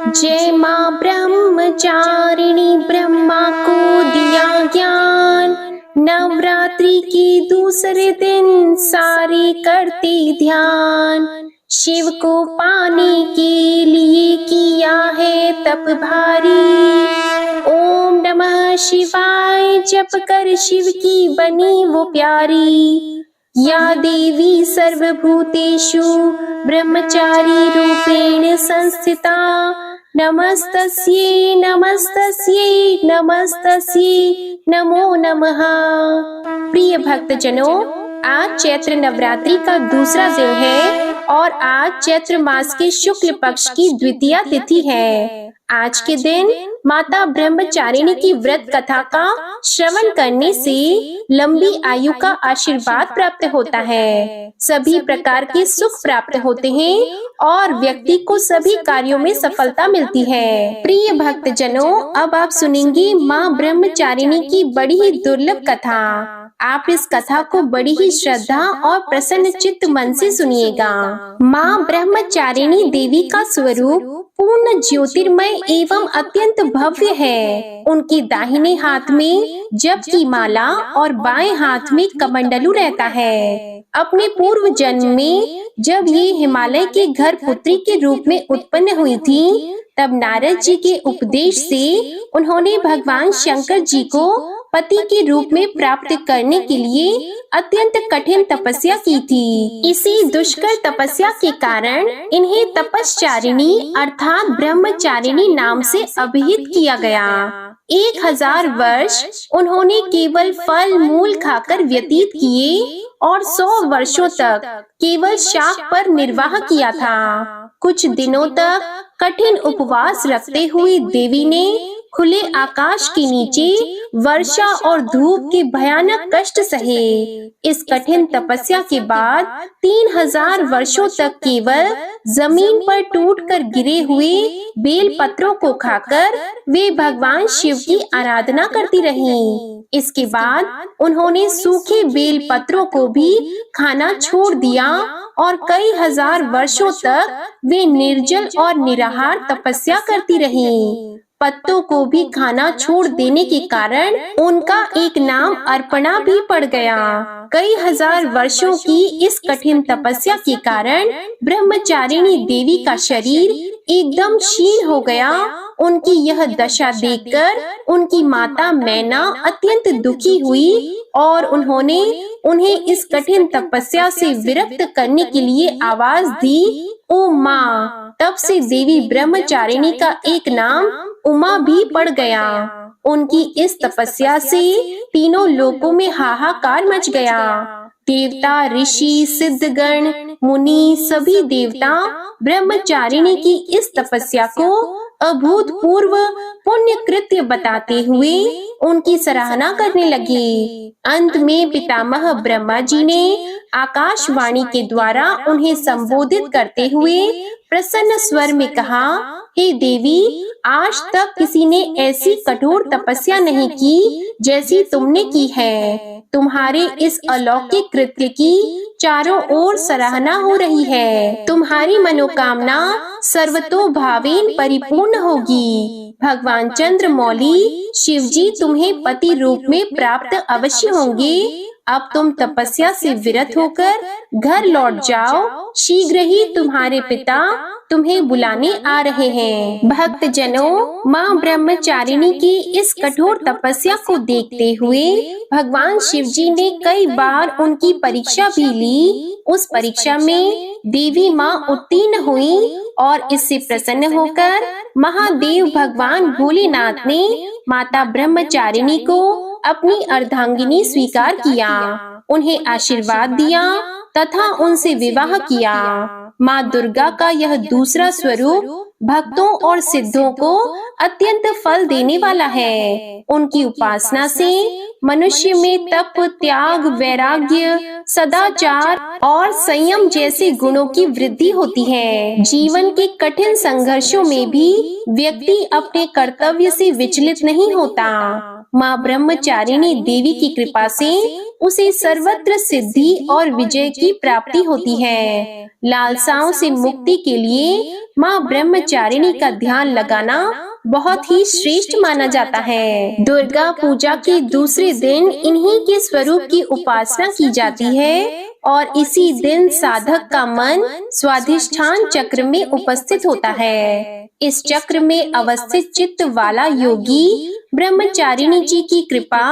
जय माँ ब्रह्मचारिणी, ब्रह्मा को दिया ज्ञान। नवरात्रि के दूसरे दिन सारे करते ध्यान। शिव को पाने के लिए किया है तप भारी। ओम नमः शिवाय जप कर शिव की बनी वो प्यारी। या देवी सर्वभूतेषु ब्रह्मचारी रूपेण संस्थिता। नमस्तस्यै नमस्तस्यै नमस्तस्यै नमो नमः। प्रिय भक्तजनों, आज चैत्र नवरात्रि का दूसरा दिन है और आज चैत्र मास के शुक्ल पक्ष की द्वितीया तिथि है। आज के दिन माता ब्रह्मचारिणी की व्रत कथा का श्रवण करने से लंबी आयु का आशीर्वाद प्राप्त होता है, सभी प्रकार के सुख प्राप्त होते हैं और व्यक्ति को सभी कार्यों में सफलता मिलती है। प्रिय भक्तजनों, अब आप सुनेंगे माँ ब्रह्मचारिणी की बड़ी ही दुर्लभ कथा। आप इस कथा को बड़ी ही श्रद्धा और प्रसन्न चित्त मन से सुनिएगा। माँ ब्रह्मचारिणी देवी का स्वरूप पूर्ण ज्योतिर्मय एवं अत्यंत भव्य है। उनके दाहिने हाथ में जप की माला और बाएं हाथ में कमंडलू रहता है। अपने पूर्व जन्म में जब ये हिमालय के घर पुत्री के रूप में उत्पन्न हुई थी, तब नारद जी के उपदेश से उन्होंने भगवान शंकर जी को पति के रूप में प्राप्त करने के लिए अत्यंत कठिन तपस्या की थी। इसी दुष्कर तपस्या के कारण इन्हें तपस्चारिणी अर्थात ब्रह्मचारिणी नाम से अभिहित किया गया। 1000 वर्ष उन्होंने केवल फल मूल खाकर व्यतीत किए और 100 वर्षों तक केवल शाक पर निर्वाह किया था। कुछ दिनों तक कठिन उपवास रखते हुए देवी ने खुले आकाश के नीचे वर्षा और धूप के भयानक कष्ट सहे। इस कठिन तपस्या के बाद 3000 वर्षों तक केवल जमीन पर टूटकर गिरे हुए बेल पत्रों को खाकर वे भगवान शिव की आराधना करती रहीं। इसके बाद उन्होंने सूखे बेल पत्रों को भी खाना छोड़ दिया और कई हजार वर्षों तक वे निर्जल और निराहार तपस्या करती रहीं। पत्तों को भी खाना छोड़ देने के कारण उनका एक नाम अर्पणा भी पड़ गया। कई हजार वर्षों की इस कठिन तपस्या के कारण ब्रह्मचारिणी देवी का शरीर एकदम क्षीण हो गया। उनकी यह दशा देखकर उनकी माता मैना अत्यंत दुखी हुई और उन्होंने उन्हें इस कठिन तपस्या से विरक्त करने के लिए आवाज दी, ओ माँ। तब से देवी ब्रह्मचारिणी का एक नाम उमा भी पड़ गया। उनकी इस तपस्या से तीनों लोकों में हाहाकार मच गया। देवता, ऋषि, सिद्धगण, मुनि सभी देवता ब्रह्मचारिणी की इस तपस्या को अभूतपूर्व पुण्य कृत्य बताते हुए उनकी सराहना करने लगे। अंत में पितामह ब्रह्मा जी ने आकाशवाणी के द्वारा उन्हें संबोधित करते हुए प्रसन्न स्वर में कहा, हे देवी, आज तक किसी ने ऐसी कठोर तपस्या नहीं की जैसी तुमने की है। तुम्हारे इस अलौकिक कृत्य की चारों ओर सराहना हो रही है। तुम्हारी मनोकामना सर्वतोभावेन परिपूर्ण होगी। भगवान चंद्रमौली शिवजी तुम्हें पति रूप में प्राप्त अवश्य होंगे। अब तुम तपस्या से विरत होकर घर लौट जाओ। शीघ्र ही तुम्हारे पिता तुम्हें बुलाने आ रहे हैं। भक्त जनों, माँ ब्रह्मचारिणी की इस कठोर तपस्या को देखते हुए भगवान शिवजी ने कई बार उनकी परीक्षा भी ली। उस परीक्षा में देवी माँ उत्तीर्ण हुई और इससे प्रसन्न होकर महादेव भगवान भोलेनाथ ने माता ब्रह्मचारिणी को अपनी अर्धांगिनी स्वीकार किया, उन्हें आशीर्वाद दिया तथा उनसे विवाह किया। माँ दुर्गा का यह दूसरा स्वरूप भक्तों और सिद्धों को अत्यंत फल देने वाला है। उनकी उपासना से मनुष्य में तप, त्याग, वैराग्य, सदाचार और संयम जैसे गुणों की वृद्धि होती है। जीवन के कठिन संघर्षों में भी व्यक्ति अपने कर्तव्य से विचलित नहीं होता। माँ ब्रह्मचारिणी देवी की कृपा से उसे सर्वत्र सिद्धि और विजय की प्राप्ति होती है। लालसाओं से मुक्ति के लिए माँ ब्रह्मचारिणी का ध्यान लगाना बहुत ही श्रेष्ठ माना जाता है। दुर्गा पूजा के दूसरे दिन इन्हीं के स्वरूप की उपासना की जाती है और इसी दिन साधक का मन स्वाधिष्ठान चक्र में उपस्थित होता है। इस चक्र में अवस्थित चित्त वाला योगी ब्रह्मचारिणी जी की कृपा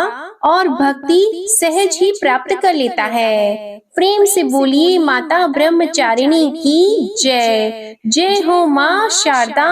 और भक्ति सहज ही प्राप्त कर लेता है। प्रेम से बोलिए माता ब्रह्मचारिणी की जय। जय हो माँ शारदा,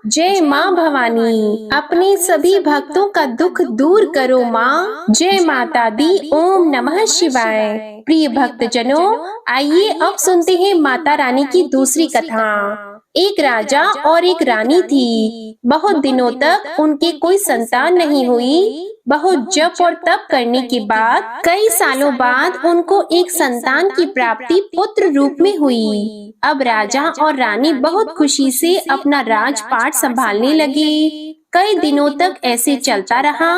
जय माँ भवानी। अपने सभी भक्तों का दुख दूर करो माँ। जय माता दी। ओम नमः शिवाय। प्रिय भक्तजनों, आइए अब सुनते हैं माता रानी की दूसरी कथा। एक राजा और एक रानी थी। बहुत दिनों तक उनके कोई संतान नहीं हुई। बहुत जप और तप करने के बाद कई सालों बाद उनको एक संतान की प्राप्ति पुत्र रूप में हुई। अब राजा और रानी बहुत खुशी से अपना राजपाट संभालने लगे। कई दिनों तक ऐसे चलता रहा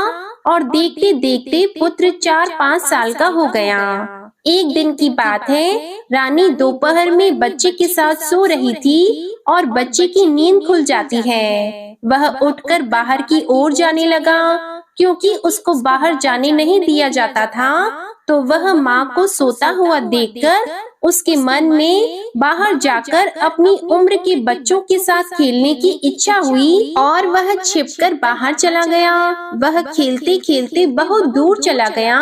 और देखते देखते पुत्र 4-5 साल का हो गया। एक दिन की बात है, रानी दोपहर में बच्चे के साथ सो रही थी और बच्चे की नींद खुल जाती है। वह उठकर बाहर की ओर जाने लगा। क्योंकि उसको बाहर जाने नहीं दिया जाता था, तो वह माँ को सोता हुआ देखकर उसके मन में बाहर जाकर अपनी उम्र के बच्चों के साथ खेलने की इच्छा हुई और वह छिपकर बाहर चला गया। वह खेलते खेलते बहुत दूर चला गया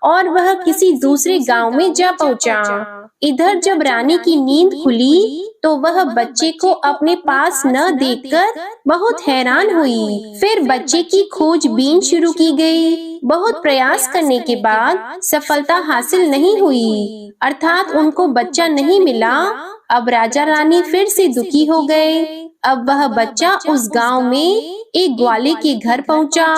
और वह किसी दूसरे गांव में जा पहुंचा। इधर जब रानी की नींद खुली तो वह बच्चे को अपने पास न देखकर बहुत हैरान हुई। फिर बच्चे की खोजबीन शुरू की गई। बहुत प्रयास करने के बाद सफलता हासिल नहीं हुई, अर्थात उनको बच्चा नहीं मिला। अब राजा रानी फिर से दुखी हो गए। अब वह बच्चा उस गांव में एक ग्वाले के घर पहुंचा।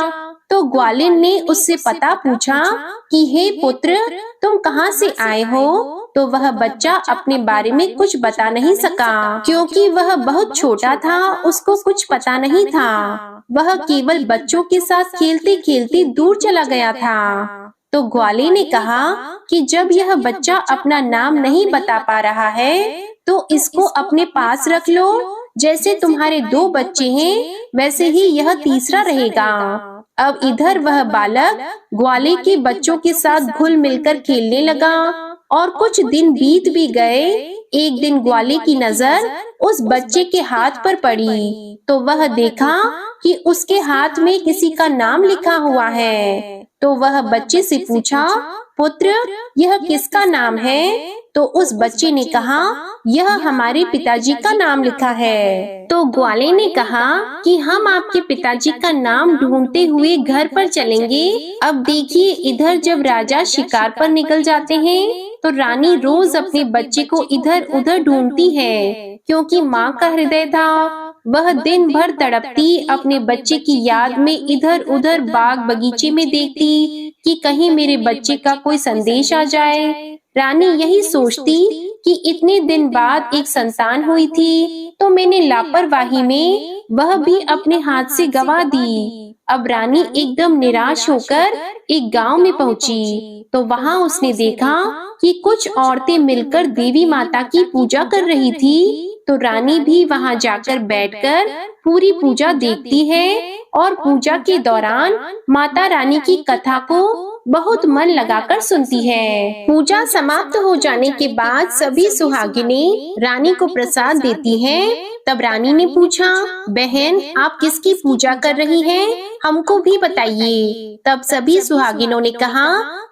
तो ग्वालिन ने उससे पता पूछा कि हे पुत्र, तुम कहाँ से आए हो? तो वह बच्चा अपने बारे में कुछ बता नहीं सका, क्योंकि वह बहुत छोटा था, उसको कुछ पता नहीं था। वह केवल बच्चों के साथ खेलते खेलते दूर चला गया था। तो ग्वाले ने कहा कि जब यह बच्चा अपना नाम नहीं बता पा रहा है तो इसको अपने पास रख लो। जैसे तुम्हारे 2 बच्चे हैं वैसे ही यह तीसरा रहेगा। अब इधर वह बालक ग्वाले के बच्चों के साथ घुल मिलकर खेलने लगा और कुछ दिन बीत भी गए। एक दिन ग्वाले की नजर उस बच्चे के हाथ पर पड़ी तो वह देखा कि उसके हाथ में किसी का नाम लिखा हुआ है। तो वह बच्चे से पूछा, पुत्र, यह किसका नाम है? तो उस बच्चे ने कहा, यह हमारे पिताजी का नाम लिखा है। तो ग्वाले ने कहा कि हम आपके पिताजी का नाम ढूंढते हुए घर पर चलेंगे। अब देखिए, इधर जब राजा शिकार पर निकल जाते हैं तो रानी रोज अपने बच्चे को इधर उधर ढूंढती है, क्योंकि माँ का हृदय था। वह दिन भर तड़पती अपने बच्चे की याद में इधर उधर बाग बगीचे में देखती कि कहीं मेरे बच्चे का कोई संदेश आ जाए। रानी यही सोचती कि इतने दिन बाद एक संतान हुई थी तो मैंने लापरवाही में वह भी अपने हाथ से गवा दी। अब रानी एकदम निराश होकर एक गांव में पहुंची तो वहां उसने देखा कि कुछ औरतें मिलकर देवी माता की पूजा कर रही थी। तो रानी भी वहां जाकर बैठकर पूरी पूजा देखती है और पूजा के दौरान माता रानी की कथा को बहुत मन लगाकर सुनती है। पूजा समाप्त हो जाने के बाद सभी सुहागिनें रानी को प्रसाद देती हैं। तब रानी ने पूछा, बहन, आप किसकी पूजा कर रही हैं? हमको भी बताइए। तब सभी सुहागिनों ने कहा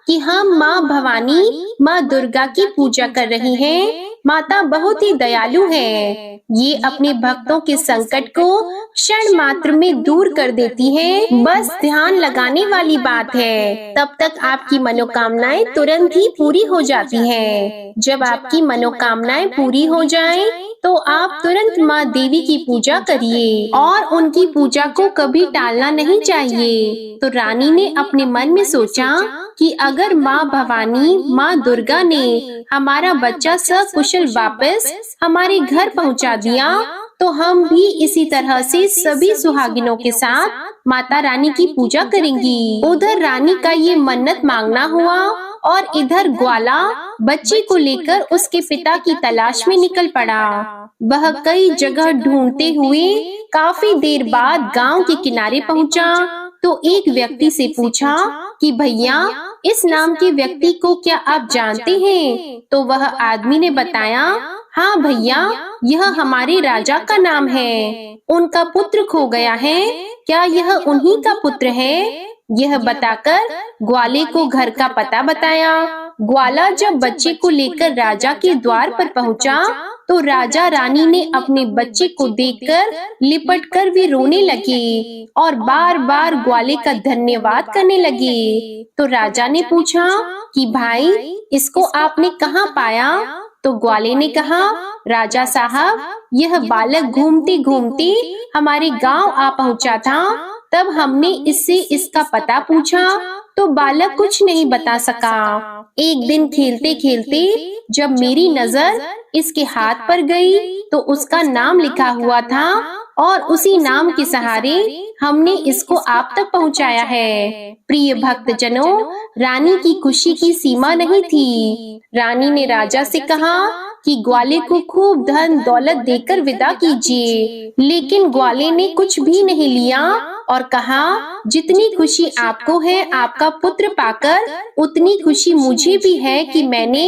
कि हम माँ भवानी, माँ दुर्गा की पूजा कर रही हैं। माता बहुत ही दयालु है, ये अपने भक्तों के संकट को क्षण मात्र में दूर कर देती है। बस ध्यान लगाने वाली बात है, तब तक आपकी मनोकामनाएं तुरंत ही पूरी हो जाती हैं। जब आपकी मनोकामनाएं पूरी हो जाएं, तो आप तुरंत माँ देवी की पूजा करिए और उनकी पूजा को कभी टालना नहीं चाहिए। तो रानी ने अपने मन में सोचा कि अगर माँ भवानी, माँ दुर्गा ने हमारा बच्चा सकुशल वापस हमारे घर पहुँचा दिया तो हम भी इसी तरह से सभी सुहागिनों के साथ माता रानी की पूजा करेंगी। उधर रानी का ये मन्नत मांगना हुआ और इधर ग्वाला बच्चे को लेकर उसके पिता की तलाश में निकल पड़ा। वह कई जगह ढूंढते हुए काफी देर बाद गांव के किनारे पहुंचा तो एक व्यक्ति से पूछा कि भैया, इस नाम के व्यक्ति को क्या आप जानते हैं? तो वह आदमी ने बताया, हाँ भैया, यह हमारे राजा का नाम है। उनका पुत्र खो गया है, क्या यह उन्हीं का पुत्र है? यह बताकर ग्वाले को घर का पता बताया। ग्वाला जब बच्चे को लेकर राजा के द्वार पर पहुंचा तो राजा रानी ने अपने बच्चे को देखकर लिपटकर भी रोने लगे और बार बार ग्वाले का धन्यवाद करने लगे। तो राजा ने पूछा कि भाई, इसको आपने कहाँ पाया? तो ग्वाले ने कहा, राजा साहब, यह बालक घूमते घूमते हमारे गांव आ पहुंचा था। तब हमने इससे इसका पता पूछा तो बालक कुछ नहीं बता सका। एक दिन खेलते खेलते जब मेरी नजर इसके हाथ पर गई तो उसका नाम लिखा हुआ था और उसी नाम के सहारे हमने इसको आप तक पहुंचाया है। प्रिय भक्तजनों, रानी की खुशी की सीमा नहीं थी। रानी ने राजा से कहा कि ग्वाले को खूब धन दौलत देकर विदा कीजिए, लेकिन ग्वाले ने कुछ भी नहीं लिया और कहा, जितनी खुशी आपको है आपका पुत्र पाकर, उतनी खुशी मुझे भी है कि मैंने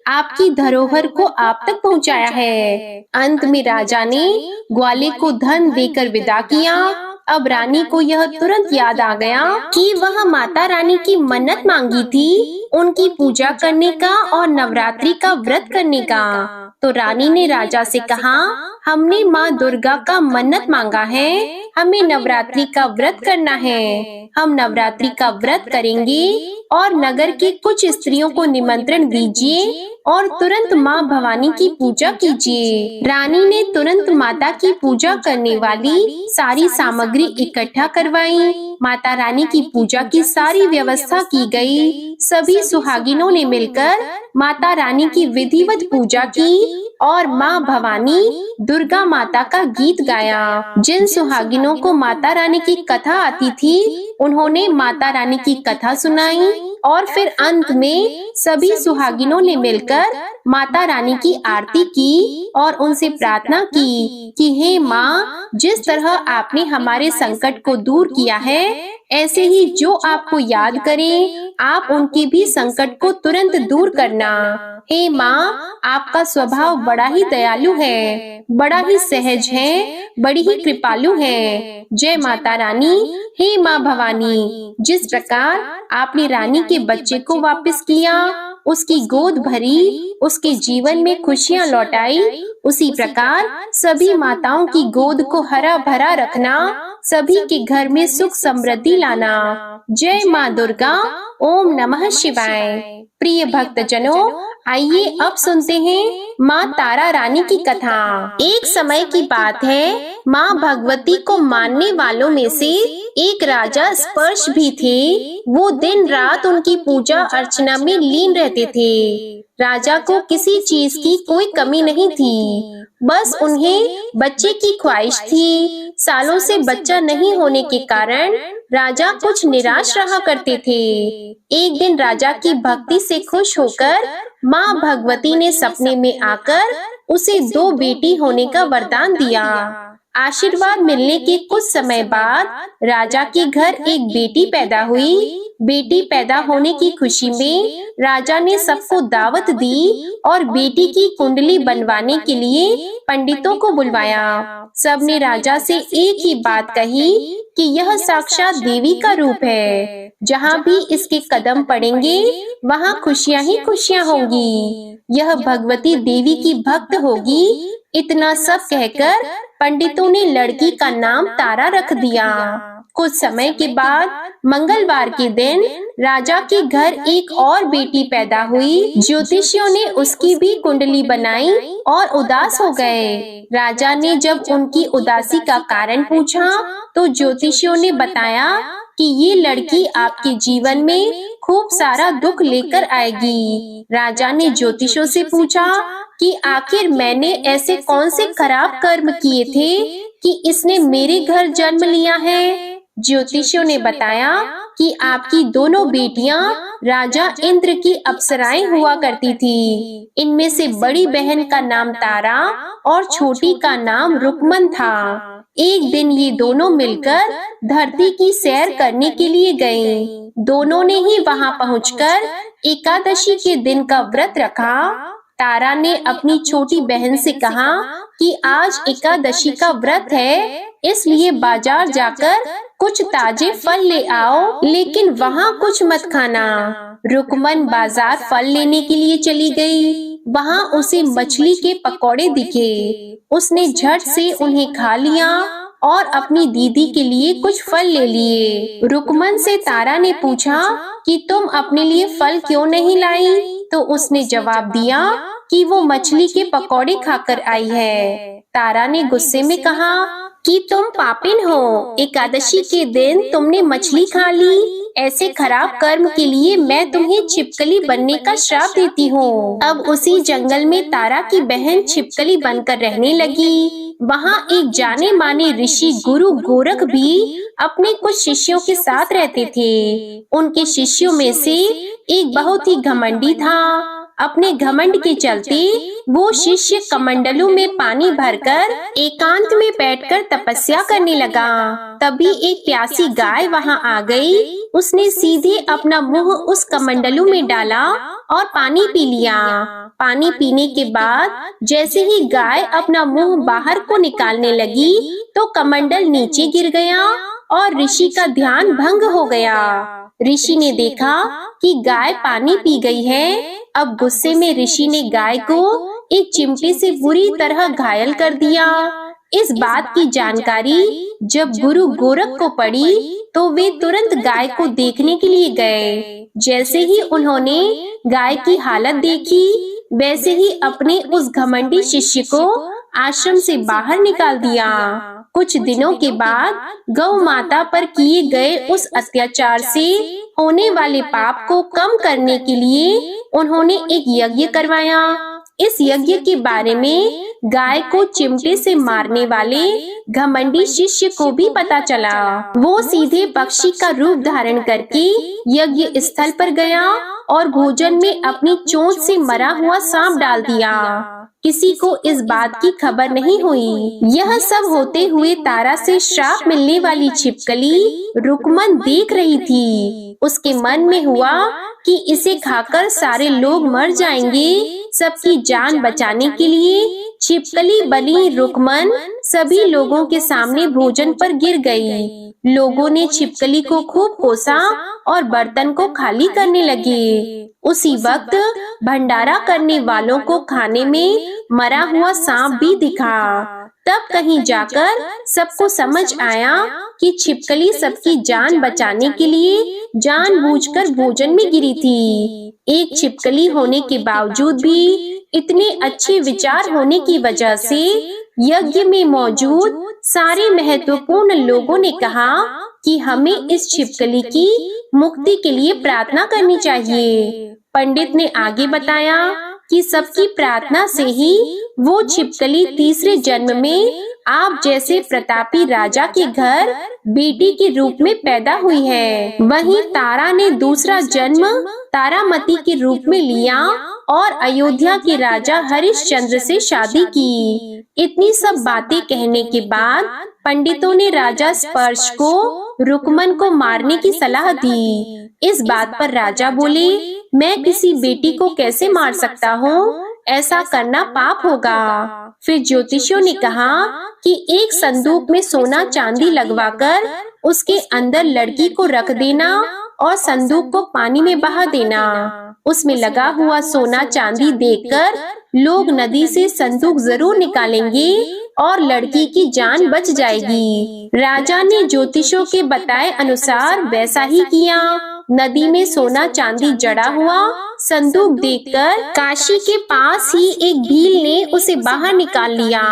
आपकी धरोहर को आप तक पहुंचाया है। अंत में राजा ने ग्वाले को धन देकर विदा किया। अब रानी को यह तुरंत याद आ गया कि वह माता रानी की मन्नत मांगी थी, उनकी पूजा करने का और नवरात्रि का व्रत करने का। तो रानी ने राजा से कहा, हमने माँ दुर्गा का मन्नत मांगा है, हमें नवरात्रि का व्रत करना है। हम नवरात्रि का व्रत करेंगे और नगर के कुछ स्त्रियों को निमंत्रण दीजिए और तुरंत माँ भवानी की पूजा कीजिए। रानी ने तुरंत माता की पूजा करने वाली सारी सामग्री इकट्ठा करवाई। माता रानी की पूजा की सारी व्यवस्था की गई। सभी सुहागिनों ने मिलकर माता रानी की विधिवत पूजा की और माँ भवानी दुर्गा माता का गीत गाया। जिन सुहागिनों को माता रानी की कथा आती थी, उन्होंने माता रानी की कथा सुनाई और फिर अंत में सभी सुहागिनों ने मिलकर माता रानी की आरती की और उनसे प्रार्थना की कि हे माँ, जिस तरह आपने हमारे संकट को दूर किया है, ऐसे ही जो आपको याद करें, आप उनके भी संकट को तुरंत दूर करना। हे माँ, आपका स्वभाव बड़ा ही दयालु है, बड़ा ही सहज है, बड़ी ही कृपालु है। जय माता रानी। हे माँ भवानी, जिस प्रकार आपने रानी के बच्चे को वापस किया, उसकी गोद भरी, उसके जीवन में खुशियाँ लौटाई, उसी प्रकार सभी माताओं की गोद को हरा भरा रखना, सभी के घर में सुख समृद्धि लाना। जय माँ दुर्गा। ओम नमः शिवाय। प्रिय भक्तजनों, आइए अब सुनते हैं माँ तारा रानी की कथा। एक समय की बात है, माँ भगवती को मानने वालों में से एक राजा स्पर्श भी थे। वो दिन रात उनकी पूजा अर्चना में लीन रहते थे। राजा को किसी चीज की कोई कमी नहीं थी, बस उन्हें बच्चे की ख्वाहिश थी। सालों से बच्चा नहीं होने के कारण राजा कुछ निराश रहा करते थे। एक दिन राजा की भक्ति से खुश होकर माँ भगवती ने सपने में आकर उसे 2 बेटी होने का वरदान दिया। आशीर्वाद मिलने के कुछ समय बाद राजा के घर एक बेटी पैदा हुई। बेटी पैदा होने की खुशी में राजा ने सबको दावत दी और बेटी की कुंडली बनवाने के लिए पंडितों को बुलवाया। सबने राजा से एक ही बात कही कि यह साक्षात देवी का रूप है, जहाँ भी इसके कदम पड़ेंगे वहाँ खुशियाँ ही खुशियाँ होंगी। यह भगवती देवी की भक्त होगी। इतना सब कहकर पंडितों ने लड़की का नाम तारा रख दिया। कुछ समय के बाद मंगलवार के दिन राजा के घर एक और बेटी पैदा हुई। ज्योतिषियों ने उसकी भी कुंडली बनाई और उदास हो गए। राजा ने जब उनकी उदासी का कारण पूछा तो ज्योतिषियों ने बताया कि ये लड़की आपके जीवन में खूब सारा दुख लेकर आएगी। राजा ने ज्योतिषों से पूछा कि आखिर मैंने ऐसे कौन से खराब कर्म किए थे कि इसने मेरे घर जन्म लिया है। ज्योतिषियों ने बताया कि आपकी दोनों बेटियां राजा इंद्र की अप्सराएं हुआ करती थी। इनमें से बड़ी बहन का नाम तारा और छोटी का नाम रुकमन था। एक दिन ये दोनों मिलकर धरती की सैर करने के लिए गए। दोनों ने ही वहां पहुंचकर एकादशी के दिन का व्रत रखा। तारा ने अपनी छोटी बहन से कहा कि आज एकादशी का व्रत है, इसलिए बाजार जाकर कुछ ताजे फल ले आओ, लेकिन वहाँ कुछ मत खाना। रुकमन बाजार फल लेने के लिए चली गई। वहाँ उसे मछली के पकौड़े दिखे। उसने झट से उन्हें खा लिया और अपनी दीदी के लिए कुछ फल ले लिए। रुकमन से तारा ने पूछा कि तुम अपने लिए फल क्यों नहीं लाई? तो उसने जवाब दिया कि वो मछली के पकौड़े खाकर आई है। तारा ने गुस्से में कहा कि तुम पापिन हो, एकादशी के दिन तुमने मछली खा ली। ऐसे खराब कर्म के लिए मैं तुम्हें छिपकली बनने का श्राप देती हूँ। अब उसी जंगल में तारा की बहन छिपकली बनकर रहने लगी। वहाँ एक जाने माने ऋषि गुरु गोरख भी अपने कुछ शिष्यों के साथ रहते थे। उनके शिष्यों में से एक बहुत ही घमंडी था। अपने घमंड के चलते वो शिष्य कमंडलों में पानी भरकर एकांत में बैठकर तपस्या करने लगा। तभी एक प्यासी गाय वहां आ गई। उसने सीधे अपना मुंह उस कमंडलों में डाला और पानी पी लिया। पानी पीने के बाद जैसे ही गाय अपना मुंह बाहर को निकालने लगी तो कमंडल नीचे गिर गया और ऋषि का ध्यान भंग हो गया। ऋषि ने देखा कि गाय पानी पी गई है। अब गुस्से में ऋषि ने गाय को एक चिमटे से बुरी तरह घायल कर दिया। इस बात की जानकारी जब गुरु गोरख को पड़ी तो वे तुरंत गाय को देखने के लिए गए। जैसे ही उन्होंने गाय की हालत देखी, वैसे ही अपने उस घमंडी शिष्य को आश्रम से बाहर निकाल दिया। कुछ दिनों के बाद गौ माता पर किए गए उस अत्याचार से होने वाले पाप को कम करने के लिए उन्होंने एक यज्ञ करवाया। इस यज्ञ के बारे में गाय को चिमटे से मारने वाले घमंडी शिष्य को भी पता चला। वो सीधे पक्षी का रूप धारण करके यज्ञ स्थल पर गया और भोजन में अपनी चोंच से मरा हुआ सांप डाल दिया। किसी को इस बात की खबर नहीं हुई। यह सब होते हुए तारा से श्राप मिलने वाली छिपकली रुकमन देख रही थी। उसके मन में हुआ कि इसे खाकर सारे लोग मर जाएंगे। सबकी जान बचाने के लिए छिपकली बनी रुकमन सभी लोगों के सामने भोजन पर गिर गई। लोगों ने छिपकली को खूब कोसा और बर्तन को खाली करने लगे। उसी वक्त भंडारा करने वालों को खाने में मरा हुआ सांप भी दिखा। तब कहीं जाकर सबको समझ आया कि छिपकली सबकी जान बचाने के लिए जानबूझकर भोजन में गिरी थी। एक छिपकली होने के बावजूद भी इतने अच्छे विचार होने की वजह से यज्ञ में मौजूद सारे महत्वपूर्ण लोगों ने कहा कि हमें इस छिपकली की मुक्ति के लिए प्रार्थना करनी चाहिए। पंडित ने आगे बताया कि सबकी प्रार्थना से ही वो छिपकली तीसरे जन्म में आप जैसे प्रतापी राजा के घर बेटी के रूप में पैदा हुई है। वहीं तारा ने दूसरा जन्म तारामती के रूप में लिया और अयोध्या के राजा हरिश्चंद्र से शादी की। इतनी सब बातें कहने के बाद पंडितों ने राजा स्पर्श को रुकमन को मारने की सलाह दी। इस बात पर राजा बोले, मैं किसी बेटी को कैसे मार सकता हूँ? ऐसा करना पाप होगा। फिर ज्योतिषियों ने कहा कि एक संदूक में सोना चांदी लगवाकर उसके अंदर लड़की को रख देना और संदूक को पानी में बहा देना। उसमें लगा हुआ सोना चांदी देखकर लोग नदी से संदूक जरूर निकालेंगे और लड़की की जान बच जाएगी। राजा ने ज्योतिषों के बताए अनुसार वैसा ही किया। नदी में सोना चांदी जड़ा हुआ संदूक देखकर काशी के पास ही एक भील ने उसे बाहर निकाल लिया।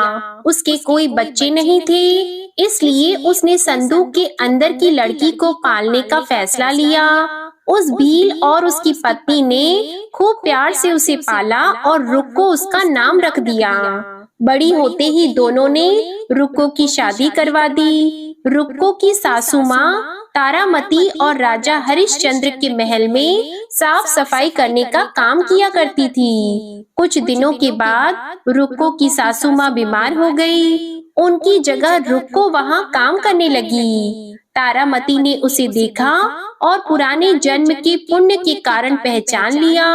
उसके कोई बच्चे नहीं थे, इसलिए उसने संदूक के अंदर की लड़की को पालने का फैसला लिया। उस भील और उसकी पत्नी ने खूब प्यार से उसे पाला और रुक को उसका नाम रख दिया। बड़ी होते ही दोनों ने रुक्को की शादी करवा दी। रुक्को की सासू माँ तारामती और राजा हरिश्चंद्र के महल में साफ सफाई करने का काम किया करती थी। कुछ दिनों के बाद रुक्को की सासू माँ बीमार हो गई। उनकी जगह रुक्को वहाँ काम करने लगी। तारामती ने उसे देखा और पुराने जन्म के पुण्य के कारण पहचान लिया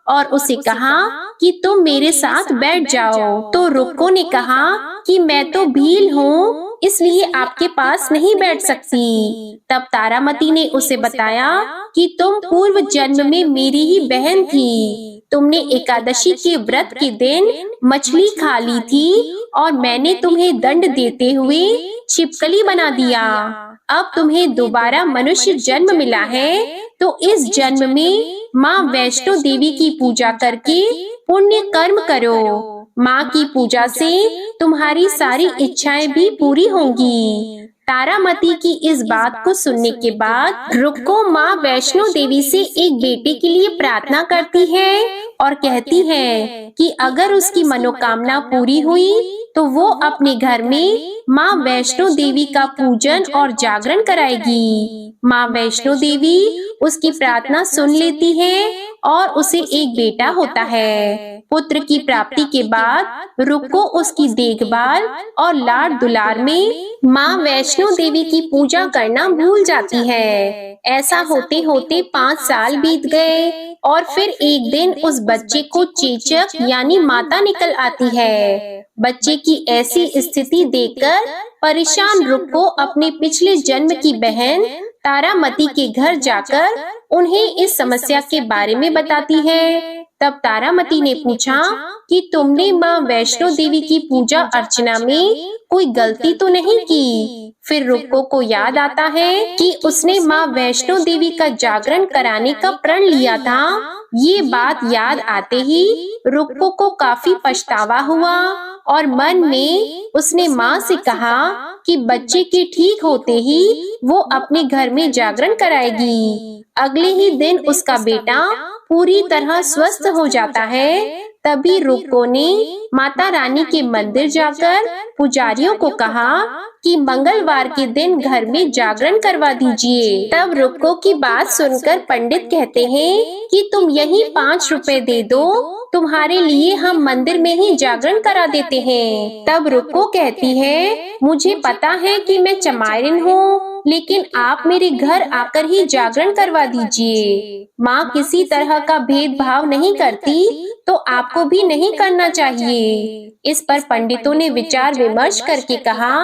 और उसे कहा कि तुम मेरे साथ बैठ जाओ। तो रुक्को ने कहा कि मैं तो भील हूँ, इसलिए आपके पास नहीं बैठ सकती। तब तारामती ने उसे बताया कि तुम पूर्व जन्म में मेरी ही बहन थी। तुमने एकादशी के व्रत के दिन मछली खा ली थी और मैंने तुम्हें दंड देते हुए छिपकली बना दिया। अब तुम्हें दोबारा मनुष्य जन्म मिला है, तो इस जन्म में माँ वैष्णो देवी की पूजा करके पुण्य कर्म करो। माँ की पूजा से तुम्हारी सारी इच्छाएं भी पूरी होंगी। तारामती की इस बात को सुनने के बाद रुक्को माँ वैष्णो देवी से एक बेटे के लिए प्रार्थना करती है और कहती है कि अगर उसकी मनोकामना पूरी हुई तो वो अपने घर में माँ वैष्णो देवी का पूजन और जागरण कराएगी। माँ वैष्णो देवी उसकी प्रार्थना सुन लेती है और उसे एक बेटा होता है। पुत्र की प्राप्ति के बाद रुक्को उसकी देखभाल और लाड दुलार में माँ वैष्णो देवी की पूजा करना भूल जाती है। ऐसा होते होते 5 साल बीत गए और फिर एक दिन उस बच्चे को चेचक यानी माता निकल आती है। बच्चे की ऐसी स्थिति देखकर परेशान रुक्को अपने पिछले जन्म की बहन तारामती के घर जाकर उन्हें इस समस्या के बारे में बताती है। तब तारामती ने पूछा कि तुमने माँ वैष्णो देवी की पूजा अर्चना में कोई गलती तो नहीं की। फिर रुक्को को याद आता है कि उसने माँ वैष्णो देवी का जागरण कराने का प्रण लिया था। ये बात याद आते ही रुक्को को काफी पछतावा हुआ और मन में उसने माँ से कहा कि बच्चे के ठीक होते ही वो अपने घर में जागरण कराएगी। अगले ही दिन उसका बेटा पूरी तरह स्वस्थ हो जाता है। तभी रुक्को ने माता रानी के मंदिर जाकर पुजारियों को कहा कि मंगलवार के दिन घर में जागरण करवा दीजिए। तब रुक्को की बात सुनकर पंडित कहते हैं कि तुम यही 5 रुपए दे दो, तुम्हारे लिए हम मंदिर में ही जागरण करा देते हैं। तब रुक्को कहती है, मुझे पता है कि मैं चमारिन हूँ, लेकिन आप मेरे घर आकर ही जागरण करवा दीजिए। माँ किसी तरह का भेदभाव नहीं करती, तो आपको भी नहीं करना चाहिए। इस पर पंडितों ने विचार विमर्श करके कहा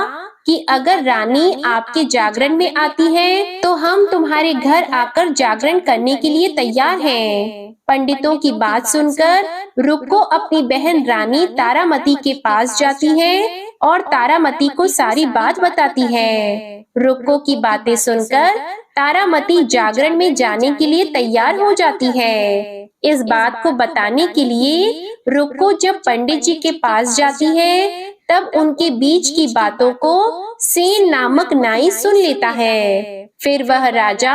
कि अगर रानी आपके जागरण में आती है तो हम तुम्हारे घर आकर जागरण करने के लिए तैयार हैं। पंडितों की बात सुनकर रुक्को अपनी बहन रानी तारामती के पास जाती है और तारामती को सारी बात बताती है। रुक्को की बातें सुनकर तारामती जागरण में जाने के लिए तैयार हो जाती है। इस बात को बताने के लिए रुक्को जब पंडित जी के पास जाती है तब उनके बीच की बातों को सेन नामक नाई सुन लेता है। फिर वह राजा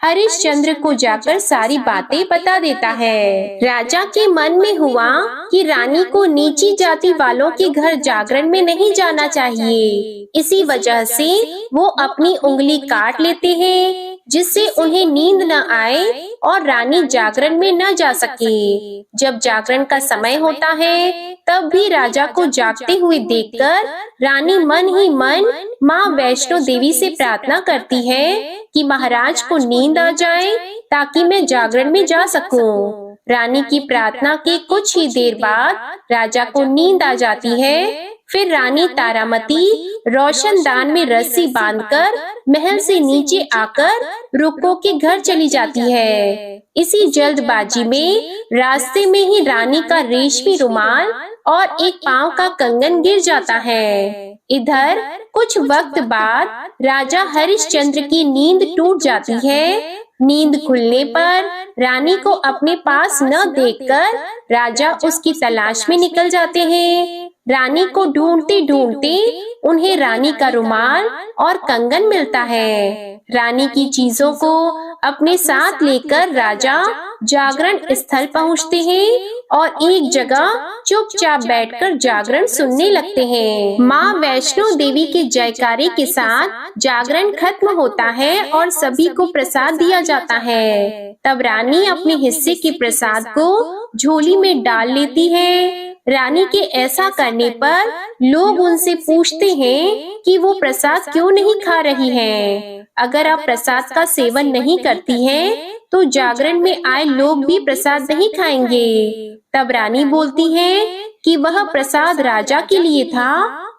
हरिश्चंद्र को जाकर सारी बातें बता देता है। राजा के मन में हुआ कि रानी को नीची जाति वालों के घर जागरण में नहीं जाना चाहिए। इसी वजह से वो अपनी उंगली काट लेते हैं जिससे उन्हें नींद न आए और रानी जागरण में न जा सके। जब जागरण का समय होता है तब भी राजा को जागते हुए देखकर रानी मन ही मन माँ वैष्णो देवी से प्रार्थना करती है कि महाराज को नींद आ जाए ताकि मैं जागरण में जा सकूं। रानी की प्रार्थना के कुछ ही देर बाद राजा को नींद आ जाती है। फिर रानी तारामती रोशनदान में रस्सी बांधकर महल से नीचे आकर रुक्को के घर चली जाती है। इसी जल्दबाजी में रास्ते में ही रानी का रेशमी रुमाल और एक पांव का कंगन गिर जाता है। इधर कुछ वक्त बाद राजा हरिश्चंद्र की नींद टूट जाती है। नींद खुलने पर रानी को अपने पास न देखकर राजा उसकी तलाश में निकल जाते हैं। रानी को ढूंढते ढूंढते उन्हें रानी का रुमाल और कंगन मिलता है। रानी की चीजों को अपने साथ लेकर राजा जागरण स्थल पहुंचते हैं और एक जगह चुपचाप बैठकर जागरण सुनने लगते हैं। माँ वैष्णो देवी के जयकारे के साथ जागरण खत्म होता है और सभी को प्रसाद दिया जाता है। तब रानी अपने हिस्से के प्रसाद को झोली में डाल लेती है। रानी के ऐसा करने पर लोग उनसे पूछते हैं कि वो प्रसाद क्यों नहीं खा रही है। अगर आप प्रसाद का सेवन नहीं करती हैं, तो जागरण में आए लोग भी प्रसाद नहीं खाएंगे। तब रानी बोलती है कि वह प्रसाद राजा के लिए था,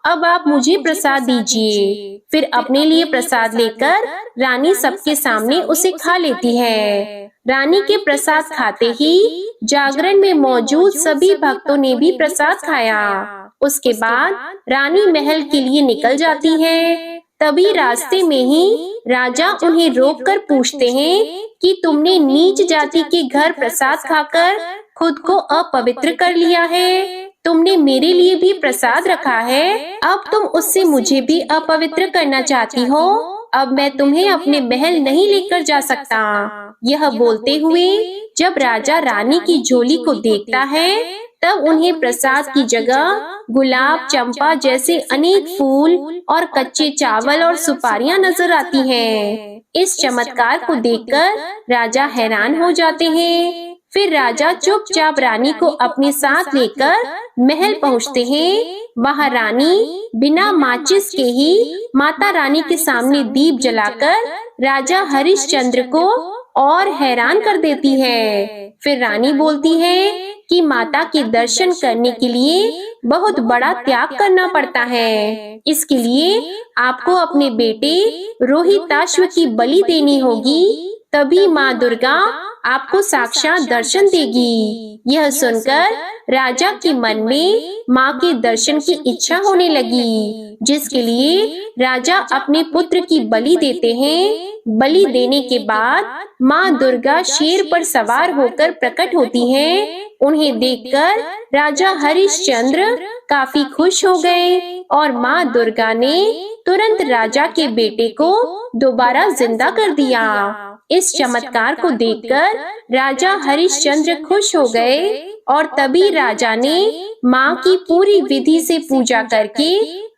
अब आप मुझे प्रसाद दीजिए। फिर अपने लिए प्रसाद लेकर रानी सबके सामने उसे खा लेती है। रानी के प्रसाद खाते ही जागरण में मौजूद सभी भक्तों ने भी प्रसाद खाया। उसके बाद रानी महल के लिए निकल जाती है। तभी रास्ते में ही राजा उन्हें रोककर पूछते हैं कि तुमने नीच जाति के घर प्रसाद खाकर खुद को अपवित्र कर लिया है। तुमने मेरे लिए भी प्रसाद रखा है, अब तुम उससे मुझे भी अपवित्र करना चाहती हो। अब मैं तुम्हें अपने महल नहीं लेकर जा सकता। यह बोलते हुए जब राजा रानी की झोली को देखता है, तब उन्हें प्रसाद की जगह गुलाब, चंपा जैसे अनेक फूल और कच्चे चावल और सुपारियां नजर आती हैं। इस चमत्कार को देखकर राजा हैरान हो जाते हैं। फिर राजा चुपचाप रानी को अपने साथ लेकर महल पहुंचते हैं। वहां रानी बिना माचिस के ही माता रानी के सामने दीप जलाकर राजा हरिश्चंद्र को और हैरान कर देती है। फिर रानी बोलती है कि माता के दर्शन करने के लिए बहुत बड़ा त्याग करना पड़ता है। इसके लिए आपको अपने बेटे रोहिताश्व की बलि देनी होगी, तभी माँ दुर्गा आपको साक्षात दर्शन देगी। यह सुनकर राजा के मन में माँ के दर्शन की इच्छा होने लगी, जिसके लिए राजा अपने पुत्र की बलि देते हैं। बलि देने के बाद माँ दुर्गा शेर पर सवार होकर प्रकट होती हैं। उन्हें देखकर राजा हरिश्चंद्र काफी खुश हो गए और माँ दुर्गा ने तुरंत राजा के बेटे को दोबारा जिंदा कर दिया। इस चमत्कार को देखकर राजा हरिश्चंद्र खुश हो गए और तभी राजा ने माँ की पूरी विधि से पूजा करके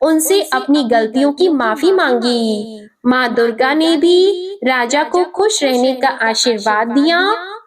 उनसे अपनी गलतियों की माफी मांगी। माँ दुर्गा ने भी राजा को खुश रहने का आशीर्वाद दिया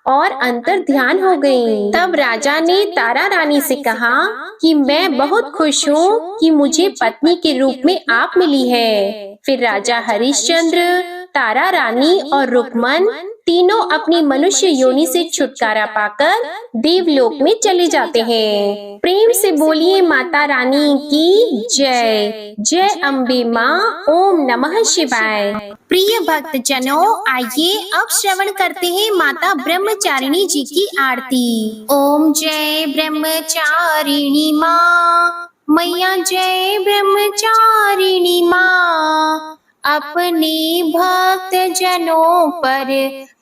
और अंतर ध्यान हो गई। तब राजा ने तारा रानी से कहा कि मैं बहुत खुश हूँ कि मुझे पत्नी के रूप में आप मिली है। फिर राजा हरिश्चंद्र, तारा रानी और रुक्मन तीनों अपनी मनुष्य योनि से छुटकारा पाकर देवलोक में चले जाते हैं। प्रेम से बोलिए माता रानी की जय। जय अम्बे माँ। ओम नमः शिवाय। प्रिय भक्त जनों, आइए अब श्रवण करते हैं माता ब्रह्मचारिणी जी की आरती। ओम जय ब्रह्मचारिणी माँ, मैया जय ब्रह्मचारिणी माँ। अपने भक्त जनों पर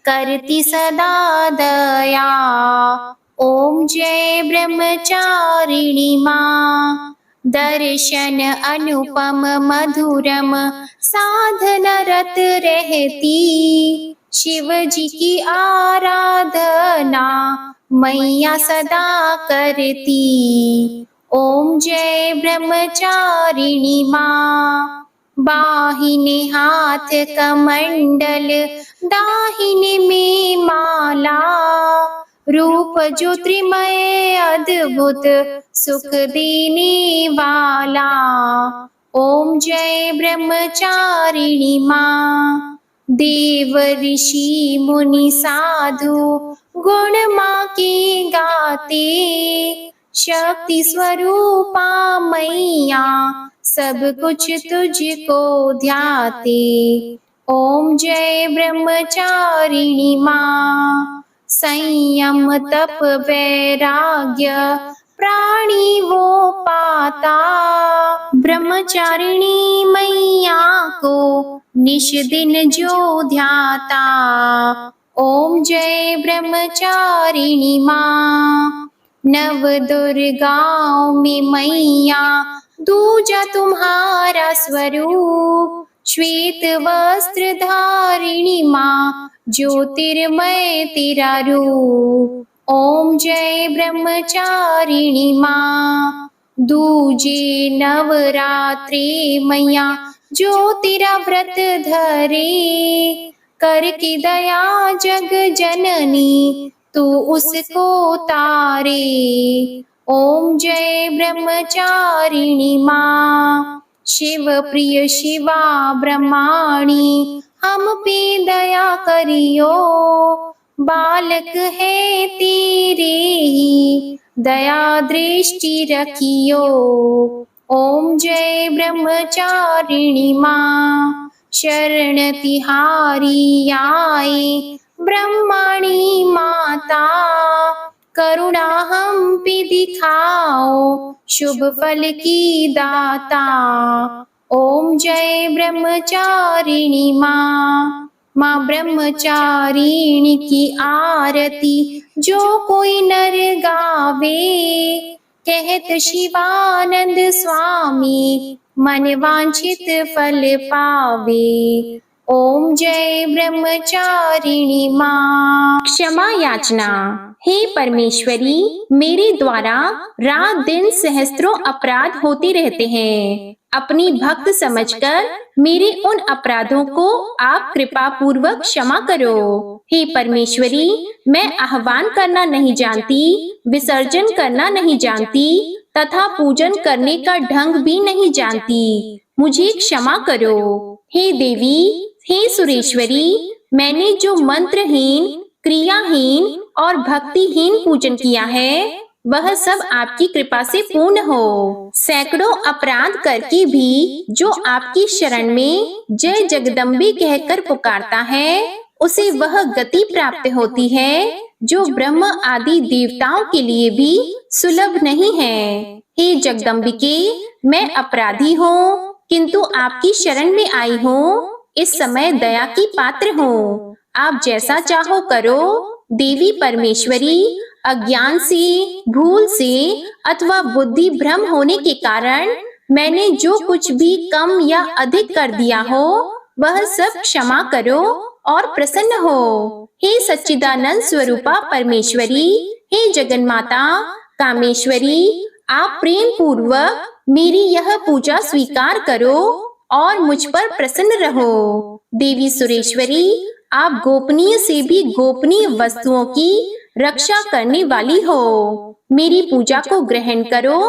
करती सदा दया। ओम जय ब्रह्मचारिणी माँ। दर्शन अनुपम मधुरम साधन रत रहती। शिव जी की आराधना मैया सदा करती। ओम जय ब्रह्मचारिणी माँ। बाहिने हाथ कमंडल, दाहिने में माला। रूप ज्योतिर्मय अद्भुत सुख देने वाला। ओम जय ब्रह्मचारिणी माँ। देव ऋषि मुनि साधु गुण माँ के गाते। शक्ति स्वरूपा मैया सब कुछ तुझको ध्याते। ओम जय ब्रह्मचारिणी माँ। संयम तप वैराग्य प्राणी वो पाता। ब्रह्मचारिणी मैया को निश दिन जो ध्याता। ओम जय ब्रह्मचारिणी माँ। नव दुर्गाओं में मैया दूजा तुम्हारा स्वरूप। श्वेत वस्त्र धारिणी माँ ज्योतिर्मय तेरा रूप। ओम जय ब्रह्मचारिणी माँ। दूजे नवरात्रे मैया जो तेरा व्रत धरे, करके दया जग जननी तू उसको तारे। ओम जय ब्रह्मचारिणी माँ। शिव प्रिय शिवा ब्रह्माणी हम पे दया करियो। बालक है तेरे ही दया दृष्टि रखियो। ओम जय ब्रह्मचारिणी माँ। शरण तिहारी आए ब्रह्माणी माता, करुणा हम पे दिखाओ शुभ फल की दाता। ओम जय ब्रह्मचारिणी माँ। माँ ब्रह्मचारिणी की आरती जो कोई नर गावे, कहत शिवानंद स्वामी मन वांछित फल पावे। ओम जय ब्रह्मचारिणी माँ। क्षमा याचना। हे परमेश्वरी, मेरे द्वारा रात दिन सहस्त्रों अपराध होते रहते हैं। अपनी भक्त समझकर मेरे उन अपराधों को आप कृपा पूर्वक क्षमा करो। हे परमेश्वरी, मैं आह्वान करना नहीं जानती, विसर्जन करना नहीं जानती तथा पूजन करने का ढंग भी नहीं जानती। मुझे क्षमा करो। हे देवी, हे सुरेश्वरी, मैंने जो मंत्रहीन, क्रियाहीन और भक्तिहीन पूजन किया है वह सब आपकी कृपा से पूर्ण हो। सैकड़ों अपराध करके भी जो आपकी शरण में जय जगदम्बे कहकर पुकारता है उसे वह गति प्राप्त होती है जो ब्रह्म आदि देवताओं के लिए भी सुलभ नहीं है। हे जगदम्बिके, मैं अपराधी हूँ किंतु आपकी शरण में आई हूँ। इस समय दया की पात्र हूँ। आप जैसा चाहो करो। देवी परमेश्वरी, अज्ञान से, भूल से अथवा बुद्धि भ्रम होने के कारण मैंने जो कुछ भी कम या अधिक कर दिया हो वह सब क्षमा करो और प्रसन्न हो। हे सच्चिदानंद स्वरूपा परमेश्वरी, हे जगन्माता कामेश्वरी, आप प्रेम पूर्वक मेरी यह पूजा स्वीकार करो और मुझ पर प्रसन्न रहो। देवी सुरेश्वरी, आप गोपनीय से भी गोपनीय वस्तुओं की रक्षा करने वाली हो। मेरी पूजा को ग्रहण करो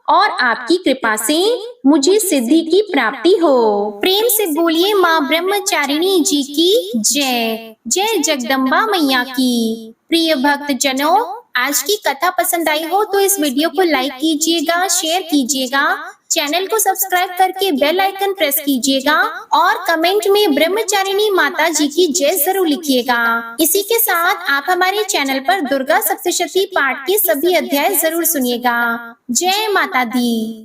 और आपकी कृपा से मुझे सिद्धि की प्राप्ति हो। प्रेम से बोलिए माँ ब्रह्मचारिणी जी की जय। जय जगदम्बा मैया की। प्रिय भक्त जनों, आज की कथा पसंद आई हो तो इस वीडियो को लाइक कीजिएगा, शेयर कीजिएगा, चैनल को सब्सक्राइब करके बेल आइकन प्रेस कीजिएगा और कमेंट में ब्रह्मचारिणी माता जी की जय जरूर लिखिएगा। इसी के साथ आप हमारे चैनल पर दुर्गा सप्तशती पाठ के सभी अध्याय जरूर सुनिएगा। जय माता दी।